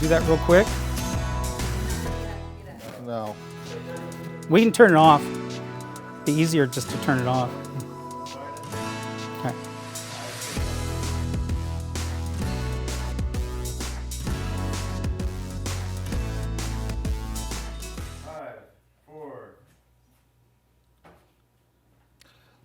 do that real quick? No. We can turn it off. Be easier just to turn it off. Okay.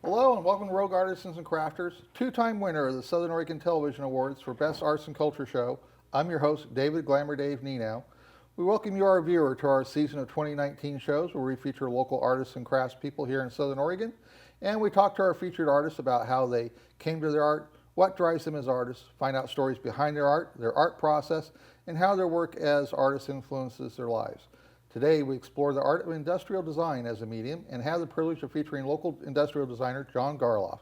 Hello and welcome to Rogue Artisans and Crafters, two-time winner of the Southern Oregon Television Awards for Best Arts and Culture Show. I'm your host, Glamour Dave Nienow. We welcome you, our viewer, to our season of 2019 shows where we feature local artists and craftspeople here in Southern Oregon. And we talk to our featured artists about how they came to their art, what drives them as artists, find out stories behind their art process, and how their work as artists influences their lives. Today, we explore the art of industrial design as a medium and have the privilege of featuring local industrial designer John Garloff.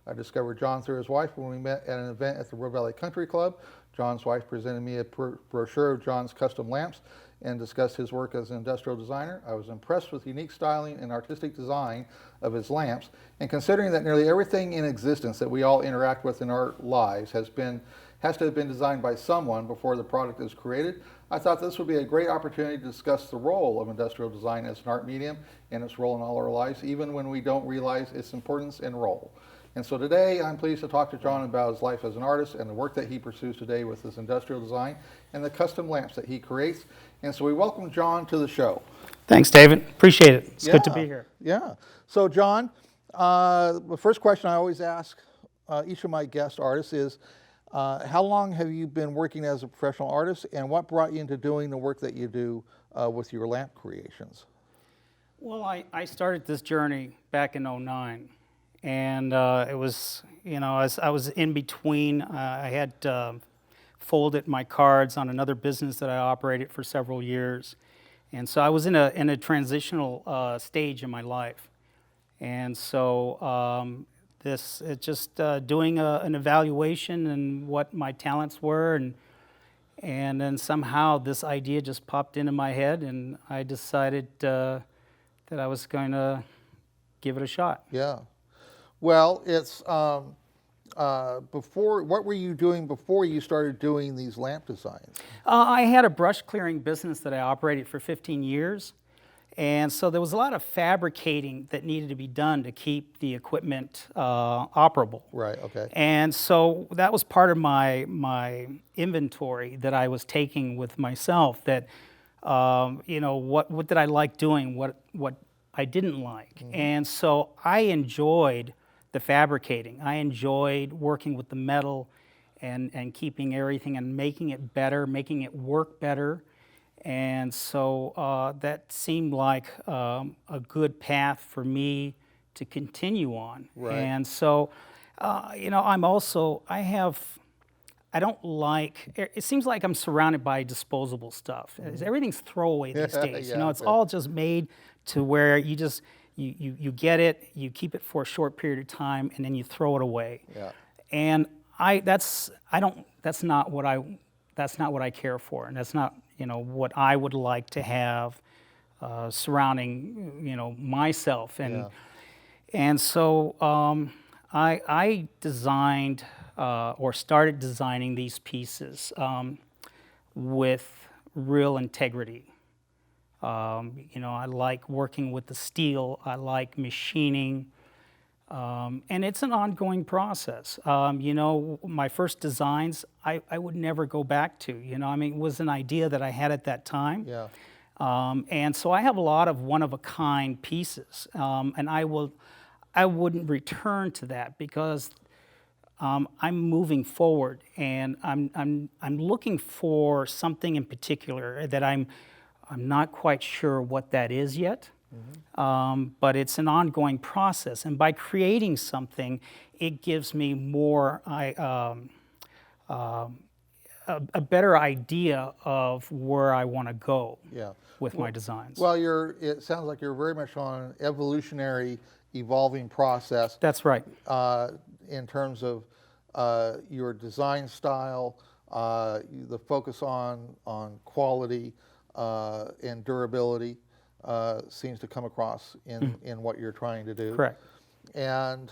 I discovered John through his wife when we met at an event at the River Valley Country Club. John's wife presented me a brochure of John's custom lamps and discussed his work as an industrial designer. I was impressed with the unique styling and artistic design of his lamps, and considering that nearly everything in existence that we all interact with in our lives has to have been designed by someone before the product is created, I thought this would be a great opportunity to discuss the role of industrial design as an art medium and its role in all our lives, even when we don't realize its importance and role. And so today, I'm pleased to talk to John about his life as an artist and the work that he pursues today with his industrial design and the custom lamps that he creates. And so we welcome John to the show. Thanks, David. Appreciate it. It's good to be here. Yeah. So John, the first question I always ask each of my guest artists is, how long have you been working as a professional artist, and what brought you into doing the work that you do with your lamp creations? Well, I started this journey back in '09, and it was, as I was in between, I had folded my cards on another business that I operated for several years, and so I was in a transitional stage in my life, and so doing an evaluation and what my talents were, and then somehow this idea just popped into my head, and I decided that I was going to give it a shot. Yeah. Well, it's what were you doing before you started doing these lamp designs? I had a brush clearing business that I operated for 15 years. And so there was a lot of fabricating that needed to be done to keep the equipment operable. Right, okay. And so that was part of my inventory that I was taking with myself, that, what did I like doing, what I didn't like. Mm-hmm. And so I enjoyed the fabricating. I enjoyed working with the metal and keeping everything and making it better, making it work better. And so that seemed like a good path for me to continue on. Right. And so, I don't like, it seems like I'm surrounded by disposable stuff. Mm-hmm. Everything's throwaway these days. Yeah, it's all just made to where you just, you get it, you keep it for a short period of time, and then you throw it away. Yeah. And that's not what I care for, and that's not, what I would like to have surrounding, myself. And so I designed or started designing these pieces with real integrity. I like working with the steel. I like machining. And it's an ongoing process. My first designs, I would never go back to. It was an idea that I had at that time. Yeah. And so I have a lot of one-of-a-kind pieces, and I wouldn't return to that because I'm moving forward, and I'm looking for something in particular that I'm not quite sure what that is yet. Mm-hmm. But it's an ongoing process, and by creating something, it gives me more a better idea of where I want to go. Yeah. With my designs. Well, it sounds like you're very much on an evolutionary, evolving process. That's right. In terms of your design style, the focus on quality and durability. Seems to come across in what you're trying to do. Correct. And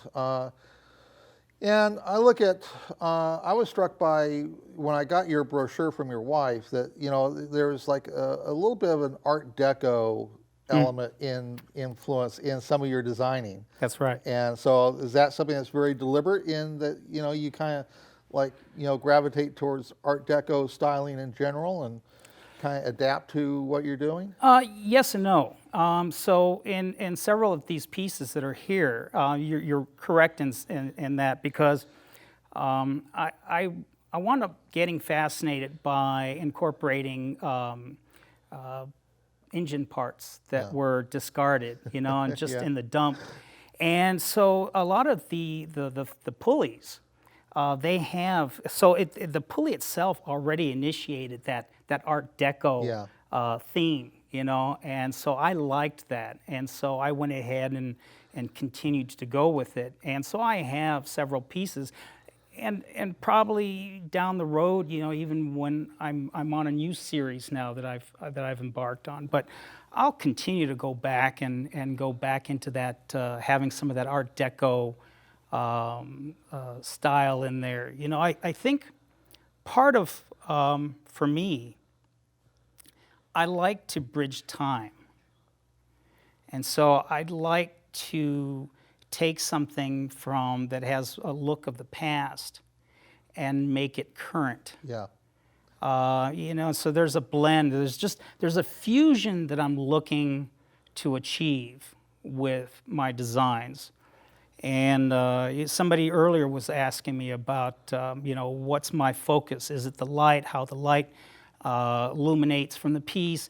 And I look at, I was struck by when I got your brochure from your wife that, there's like a little bit of an Art Deco element in influence in some of your designing. That's right. And so is that something that's very deliberate in that, you kind of like, gravitate towards Art Deco styling in general and kind of adapt to what you're doing? Yes and no. So in several of these pieces that are here, you're correct in that because I wound up getting fascinated by incorporating engine parts that were discarded, and just in the dump. And so a lot of the pulleys, they have, so the pulley itself already initiated that Art Deco theme, and so I liked that. And so I went ahead and continued to go with it. And so I have several pieces. And probably down the road, even when I'm on a new series now that I've embarked on, but I'll continue to go back and go back into that, having some of that Art Deco style in there. I think part of, for me, I like to bridge time. And so I'd like to take something from that has a look of the past and make it current. Yeah. So there's a blend. There's a fusion that I'm looking to achieve with my designs. And somebody earlier was asking me about, what's my focus? Is it the light, how the light illuminates from the piece,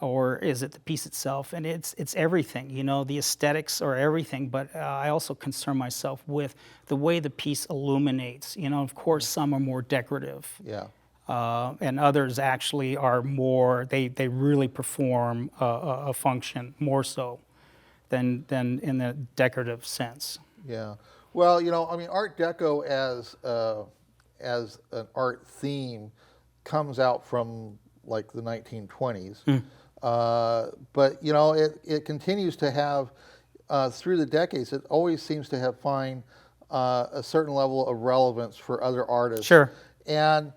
or is it the piece itself? And it's everything, the aesthetics are everything, but I also concern myself with the way the piece illuminates. Of course, some are more decorative. Yeah. And others actually are more, they really perform a function more so than in the decorative sense. Yeah. Well, Art Deco as an art theme comes out from like the 1920s. But it continues to have through the decades. It always seems to have find a certain level of relevance for other artists. Sure. And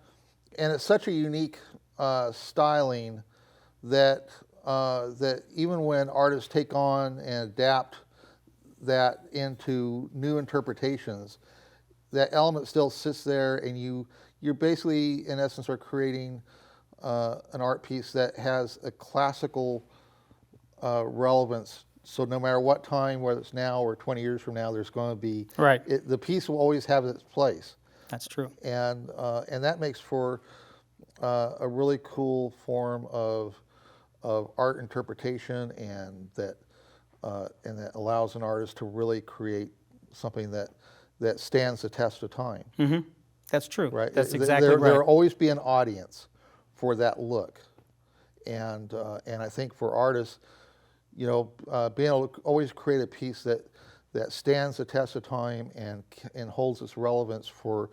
it's such a unique styling that that even when artists take on and adapt that into new interpretations, that element still sits there, and you're basically in essence are creating an art piece that has a classical relevance. So no matter what time, whether it's now or 20 years from now, there's going to be right. The piece will always have its place. That's true. And that makes for a really cool form of art interpretation, and that allows an artist to really create something that stands the test of time. Mm-hmm. That's true. Right. That's exactly right. There will always be an audience for that look, and I think for artists, being able to always create a piece that stands the test of time and holds its relevance for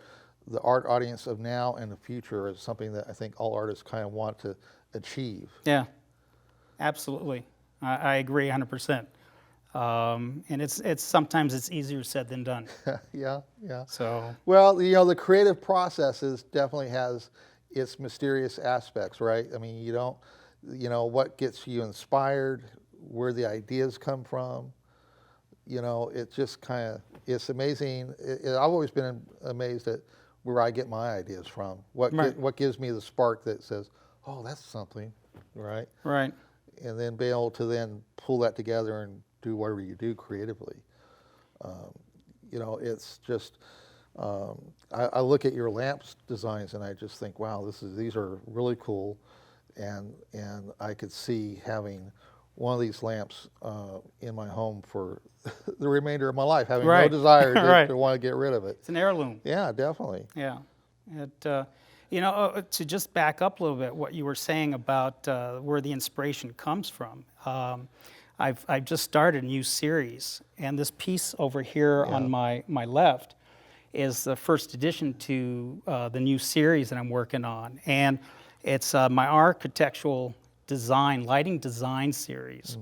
the art audience of now and the future is something that I think all artists kind of want to achieve. Yeah, absolutely. I agree 100%. And it's sometimes it's easier said than done. Yeah. So well, the creative process definitely has its mysterious aspects, right? I mean, you don't, what gets you inspired, where the ideas come from. It just kind of, it's amazing. I've always been amazed at where I get my ideas from. What gives me the spark that says, oh, that's something, right? Right. And then be able to then pull that together and do whatever you do creatively. It's just, I look at your lamps designs and I just think, wow, these are really cool, and I could see having one of these lamps in my home for the remainder of my life, having no desire to want to get rid of it. It's an heirloom. Yeah, definitely. Yeah. To just back up a little bit, what you were saying about where the inspiration comes from. I've just started a new series, and this piece over here on my left is the first addition to the new series that I'm working on, and it's my architectural lighting design series.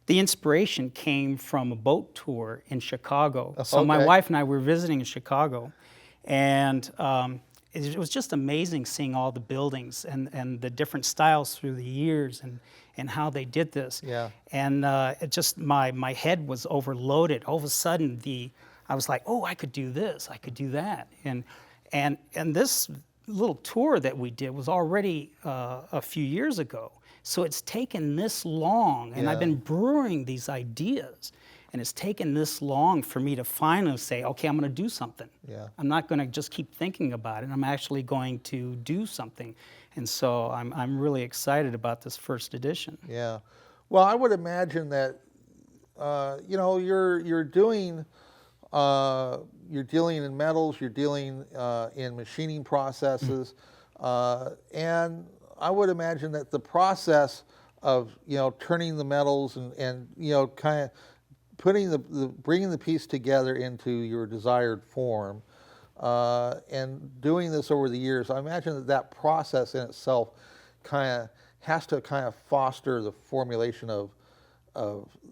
The inspiration came from a boat tour in Chicago. So my Okay. wife and I were visiting in Chicago, and it was just amazing seeing all the buildings and the different styles through the years and how they did this. Yeah. And it just, my head was overloaded. All of a sudden, I was like, oh, I could do this, I could do that. And this little tour that we did was already a few years ago. So it's taken this long, and I've Yeah. been brewing these ideas, and it's taken this long for me to finally say, okay, I'm going to do something. Yeah. I'm not going to just keep thinking about it. I'm actually going to do something. And so I'm really excited about this first edition. Yeah. Well, I would imagine that you're doing you're dealing in metals, you're dealing in machining processes, and I would imagine that the process of turning the metals and kind of putting bringing the piece together into your desired form, and doing this over the years, I imagine that process in itself kind of has to kind of foster the formulation of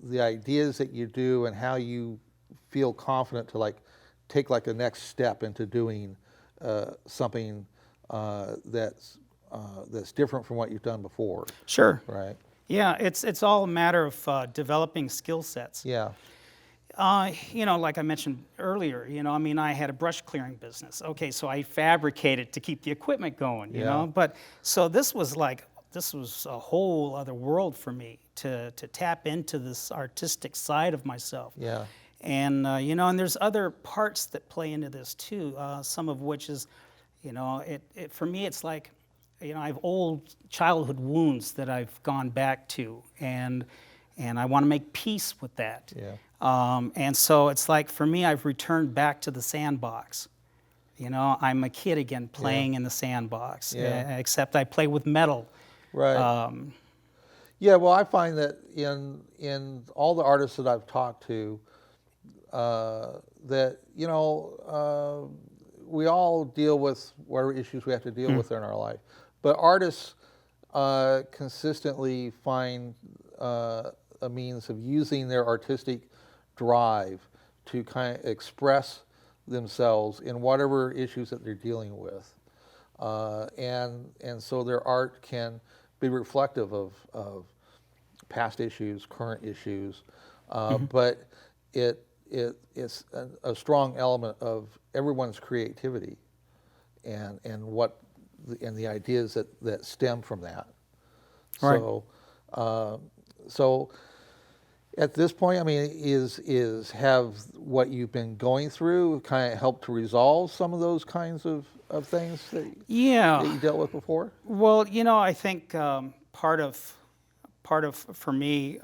the ideas that you do and how you feel confident to take a next step into doing something that's different from what you've done before. Sure. Right. Yeah, it's all a matter of developing skill sets. Yeah. Like I mentioned earlier, I mean, I had a brush clearing business. Okay, so I fabricated to keep the equipment going, you Yeah. know. But so this was a whole other world for me to tap into this artistic side of myself. Yeah. And and there's other parts that play into this too. Some of which is, for me, it's like, I have old childhood wounds that I've gone back to, and I want to make peace with that. Yeah. And so it's like, for me, I've returned back to the sandbox. I'm a kid again playing in the sandbox, Yeah. except I play with metal. Right. Yeah. Well, I find that in all the artists that I've talked to, that we all deal with whatever issues we have to deal with in our life, but artists consistently find a means of using their artistic drive to kind of express themselves in whatever issues that they're dealing with, and so their art can be reflective of past issues, current issues, but it's a strong element of everyone's creativity and the ideas that stem from that. Right. So at this point, I mean, have what you've been going through kind of helped to resolve some of those kinds of things that Yeah. you dealt with before? Well, I think part of for me,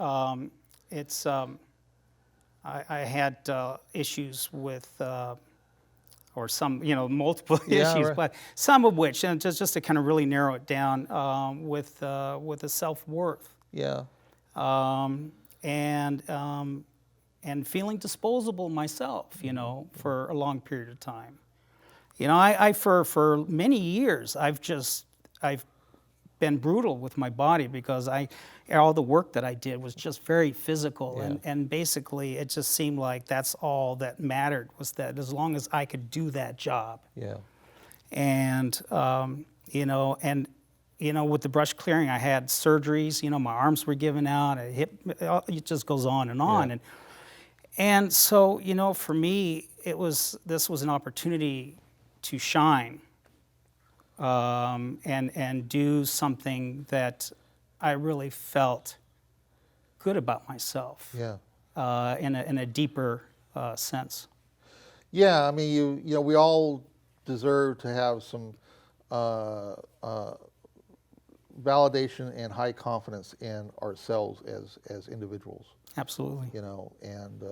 it's I had issues with or some multiple Yeah, issues, right. but some of which, and just to kind of really narrow it down, with the self-worth, Yeah. and feeling disposable myself, for a long period of time. I for many years I've been brutal with my body because all the work that I did was just very physical, Yeah. and basically it just seemed like that's all that mattered, was that as long as I could do that job. Yeah. And with the brush clearing, I had surgeries. My arms were giving out, a hip. It just goes on and on. Yeah. And so for me, this was an opportunity to shine, and do something that I really felt good about myself. Yeah. In a deeper sense. Yeah, I mean, we all deserve to have some validation and high confidence in ourselves as individuals. Absolutely. And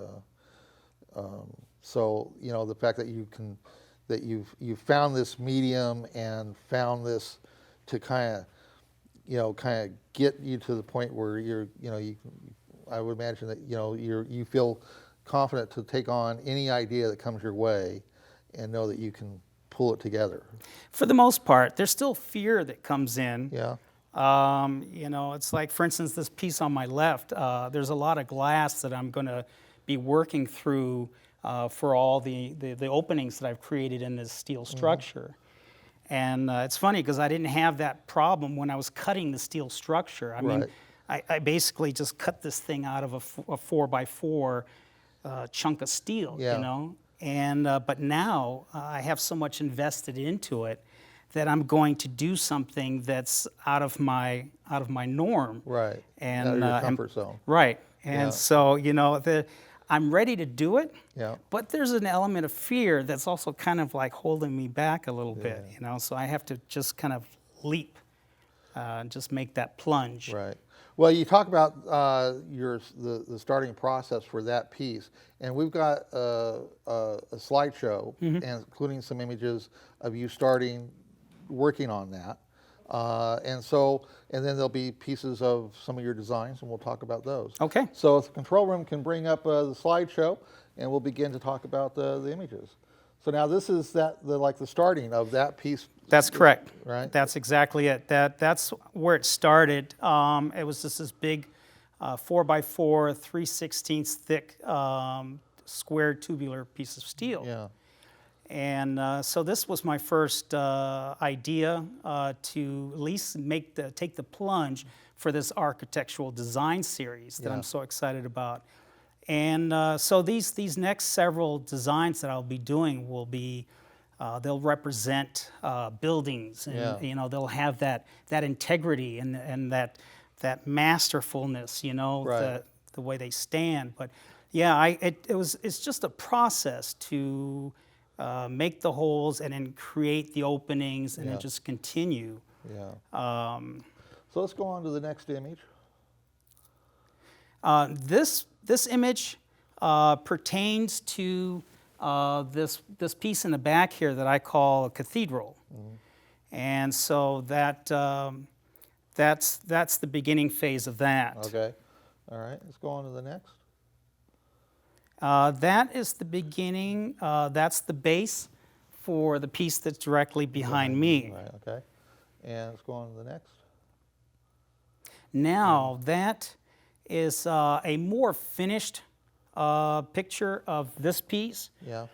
so the fact that you've found this medium and found this to kind of get you to the point where I would imagine that you feel confident to take on any idea that comes your way and know that you can pull it together. For the most part, there's still fear that comes in. Yeah. You know, it's like, for instance, this piece on my left, there's a lot of glass that I'm going to be working through for all the openings that I've created in this steel structure. And it's funny because I didn't have that problem when I was cutting the steel structure. I mean, I basically just cut this thing out of a 4x4 chunk of steel, you know? And, but now I have so much invested into it that I'm going to do something that's out of my norm. Right. And out of your comfort zone. Right. And so, you know, I'm ready to do it. Yeah. But there's an element of fear that's also kind of like holding me back a little bit, you know. So I have to just kind of leap, and just make that plunge. Right. Well, you talk about the starting process for that piece, and we've got a slideshow, and including some images of you working on that, and then there'll be pieces of some of your designs, and we'll talk about those. Okay. So if the control room can bring up the slideshow, and we'll begin to talk about the images. So now this is the starting of that piece. That's correct. Right. That's exactly it. That's where it started. It was just this big 4x4, 3/16 thick square tubular piece of steel. Yeah. And so this was my first idea to at least take the plunge for this architectural design series that I'm so excited about. And so these next several designs that I'll be doing will be, they'll represent buildings, and you know, they'll have that integrity and that masterfulness, you know, the way they stand. But yeah, it's just a process to make the holes and then create the openings and then just continue. Yeah. So let's go on to the next image. This image pertains to this piece in the back here that I call a cathedral, and so that's the beginning phase of that. Okay. All right. Let's go on to the next. That is the beginning. That's the base for the piece that's directly behind me. Right. Okay. And let's go on to the next. Now that is a more finished picture of this piece. Yeah.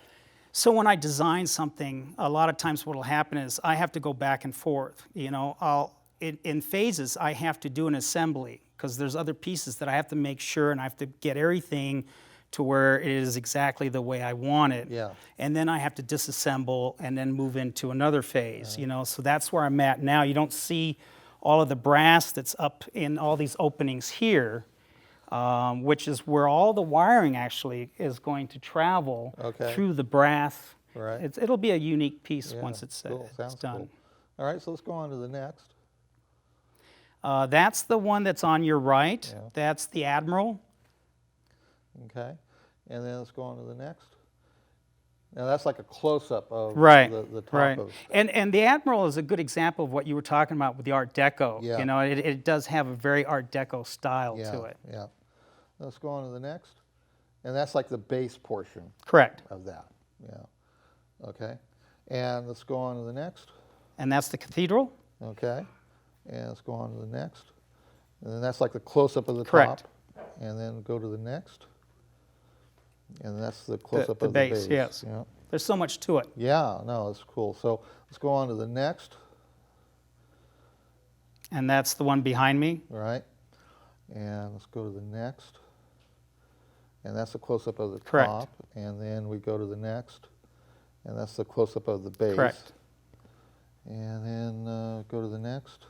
So when I design something, a lot of times what will happen is I have to go back and forth. You know, in phases I have to do an assembly because there's other pieces that I have to make sure, and I have to get everything to where it is exactly the way I want it. Yeah. And then I have to disassemble and then move into another phase. You know, so that's where I'm at now. You don't see all of the brass that's up in all these openings here. Which is where all the wiring actually is going to travel through the brass. Right. It'll be a unique piece once it's cool. it's done. Cool. All right, so let's go on to the next. That's the one that's on your right. Yeah. That's the Admiral. Okay. And then let's go on to the next. Now that's like a close-up of the top of. And the Admiral is a good example of what you were talking about with the Art Deco. Yeah. You know, it does have a very Art Deco style to it. Yeah. Let's go on to the next. And that's like the base portion Correct. of that. Yeah. Okay. And let's go on to the next. And that's the Cathedral. Okay. And let's go on to the next. And then that's like the close-up of the Correct. top. And then go to the next. And that's the close-up of the base. base. Yes. Yeah. There's so much to it. Yeah, no, it's cool. So let's go on to the next. And that's the one behind me. All right. And let's go to the next. And that's the close-up of the Correct. top. And then we go to the next. And that's the close-up of the base. Correct. And then go to the next.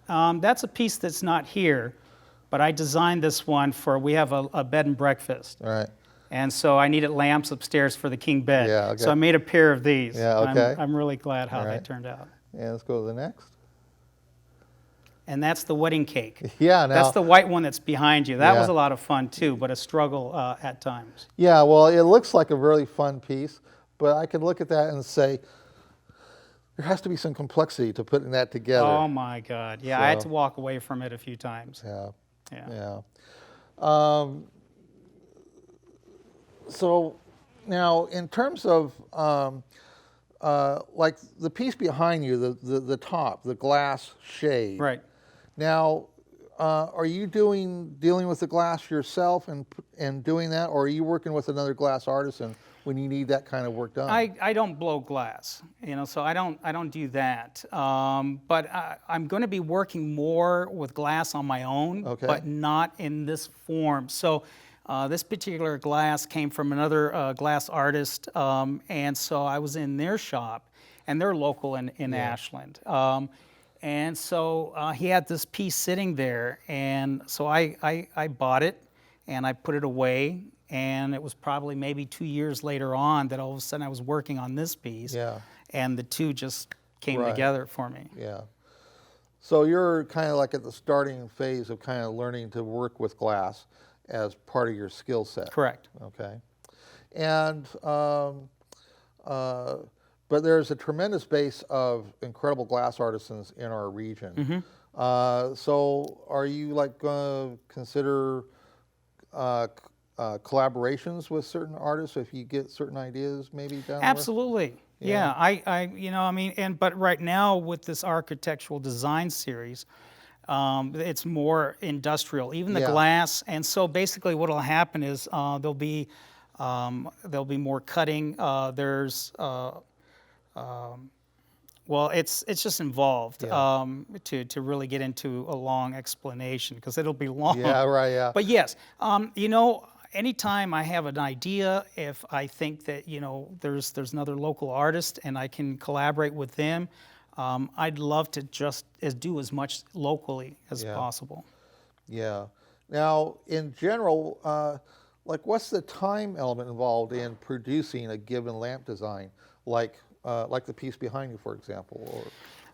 That's a piece that's not here, but I designed this one for, we have a bed and breakfast. All right. And so I needed lamps upstairs for the king bed. Yeah, okay. So I made a pair of these. Yeah, okay. I'm really glad how All they right. turned out. And let's go to the next. And that's the wedding cake. Yeah, now. That's the white one that's behind you. That Yeah. was a lot of fun too, but a struggle at times. Yeah, well, it looks like a really fun piece, but I could look at that and say, there has to be some complexity to putting that together. Oh my God. Yeah, I had So- to walk away from it a few times. Yeah. Yeah. Yeah. So now, in terms of like the piece behind you, the top, the glass shade. Right. Now, are you dealing with the glass yourself and doing that, or are you working with another glass artisan when you need that kind of work done? I don't blow glass, so I don't do that. But I'm going to be working more with glass on my own, Okay. but not in this form. So this particular glass came from another glass artist, and so I was in their shop, and they're local in Ashland. And so he had this piece sitting there, and so I bought it, and I put it away. And it was probably maybe 2 years later on that all of a sudden I was working on this piece. Yeah. And the two just came Right. together for me. Yeah. So you're kind of like at the starting phase of kind of learning to work with glass as part of your skill set. Correct. Okay. And but there's a tremendous base of incredible glass artisans in our region. So are you like going to consider collaborations with certain artists if you get certain ideas maybe down the road? Absolutely. Yeah. But right now with this architectural design series, it's more industrial, even the Yeah. glass. And so basically what will happen is there'll be more cutting. Well, it's just involved to really get into a long explanation because it'll be long. Yeah, right, yeah. But yes, anytime I have an idea, if I think that there's another local artist and I can collaborate with them, I'd love to just do as much locally as possible. Yeah. Now, in general, like what's the time element involved in producing a given lamp design, like the piece behind you, for example? Or...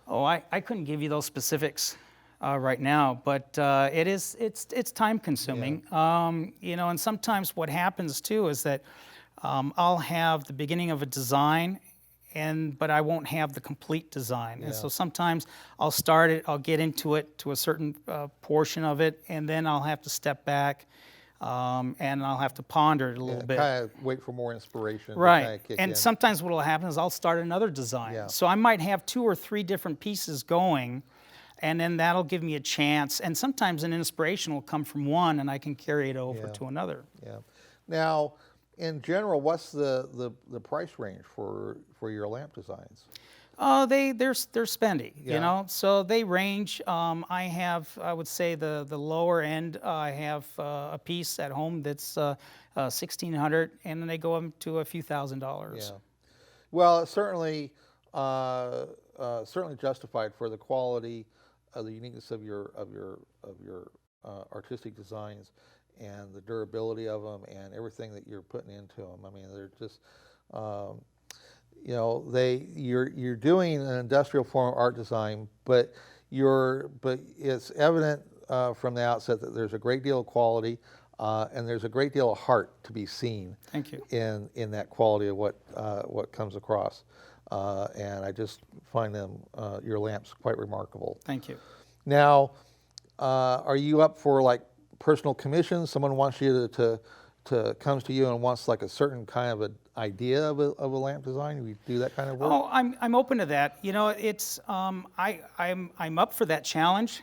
Oh, I couldn't give you those specifics right now, but it's time consuming. And sometimes what happens too is that I'll have the beginning of a design, but I won't have the complete design. And so sometimes I'll start it, I'll get into it to a certain portion of it, and then I'll have to step back. And I'll have to ponder it a little bit. Kind of wait for more inspiration. Right. To kind of kick And in. sometimes what will happen is I'll start another design. Yeah. So I might have 2 or 3 different pieces going, and then that'll give me a chance. And sometimes an inspiration will come from one, and I can carry it over to another. Yeah. Now, in general, what's the price range for your lamp designs? They're spendy, Yeah. So they range. I would say the lower end. I have a piece at home that's $1,600, and then they go up to a few $1,000s. Yeah. Well, it's certainly justified for the quality, the uniqueness of your artistic designs, and the durability of them, and everything that you're putting into them. I mean, they're just. You're doing an industrial form of art design, but it's evident from the outset that there's a great deal of quality, and there's a great deal of heart to be seen. Thank you. In that quality of what comes across, and I just find your lamps quite remarkable. Thank you. Now, are you up for like personal commissions? Someone wants you to comes to you and wants like a certain kind of an idea of a lamp design? We do that kind of work? Oh, I'm open to that. It's I'm up for that challenge.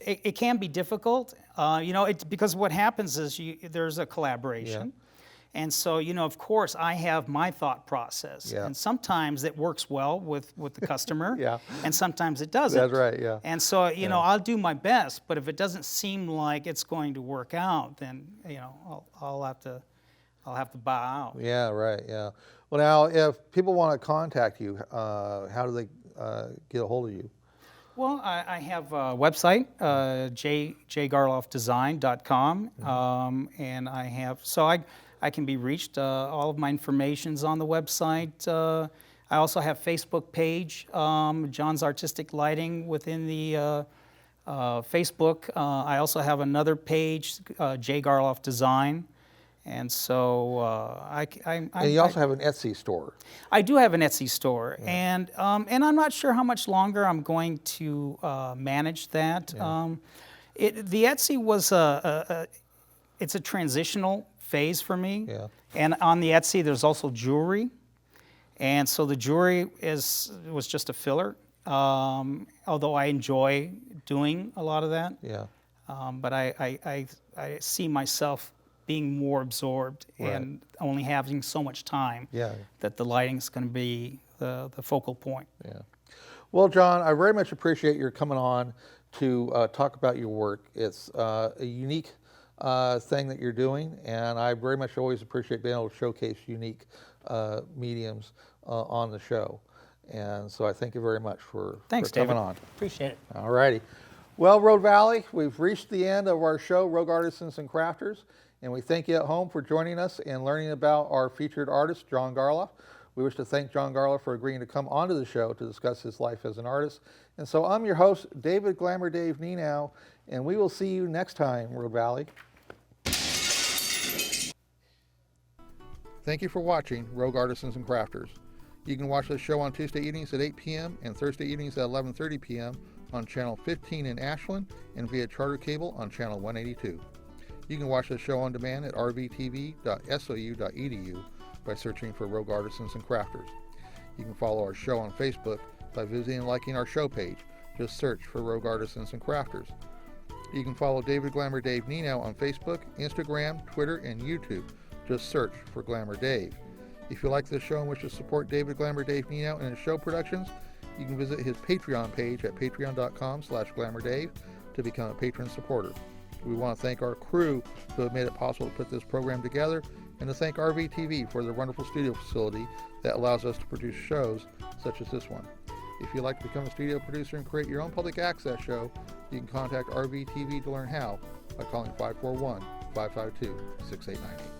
It can be difficult. Because what happens is there's a collaboration. And so, of course, I have my thought process. Yeah. And sometimes it works well with the customer. Yeah. And sometimes it doesn't. That's right, yeah. And so, I'll do my best, but if it doesn't seem like it's going to work out, then, I'll have to bow out. Yeah, right, yeah. Well, now, if people want to contact you, how do they get a hold of you? Well, I have a website, jgarloffdesign.com, and I can be reached. All of my information's on the website. I also have Facebook page, John's Artistic Lighting within the Facebook. I also have another page, J. Garloff Design. And so And you also have an Etsy store. I do have an Etsy store, and I'm not sure how much longer I'm going to manage that. Yeah. The Etsy was it's a transitional phase for me. Yeah. And on the Etsy, there's also jewelry, and so the jewelry was just a filler. although I enjoy doing a lot of that. Yeah. But I see myself being more absorbed Right. and only having so much time Yeah. that the lighting's going to be the focal point. Yeah. Well, John, I very much appreciate your coming on to talk about your work. It's a unique thing that you're doing, and I very much always appreciate being able to showcase unique mediums on the show. And so I thank you very much for Thanks, coming David. on. Appreciate it. All righty. Well, Road Valley, we've reached the end of our show, Rogue Artisans and Crafters, and we thank you at home for joining us and learning about our featured artist, John Garloff. We wish to thank John Garloff for agreeing to come onto the show to discuss his life as an artist. And so I'm your host, David Glamour Dave Nienow, and we will see you next time, Road Valley. Thank you for watching Rogue Artisans and Crafters. You can watch the show on Tuesday evenings at 8 p.m. and Thursday evenings at 11:30 p.m. on Channel 15 in Ashland and via charter cable on Channel 182. You can watch the show on demand at rvtv.sou.edu by searching for Rogue Artisans and Crafters. You can follow our show on Facebook by visiting and liking our show page. Just search for Rogue Artisans and Crafters. You can follow David Glamour Dave Nienow on Facebook, Instagram, Twitter, and YouTube. Just search for Glamour Dave. If you like this show and wish to support David Glamour Dave Nienow and his show productions, you can visit his Patreon page at patreon.com/glamourdave to become a patron supporter. We want to thank our crew who have made it possible to put this program together, and to thank RVTV for their wonderful studio facility that allows us to produce shows such as this one. If you'd like to become a studio producer and create your own public access show, you can contact RVTV to learn how by calling 541-552-6898.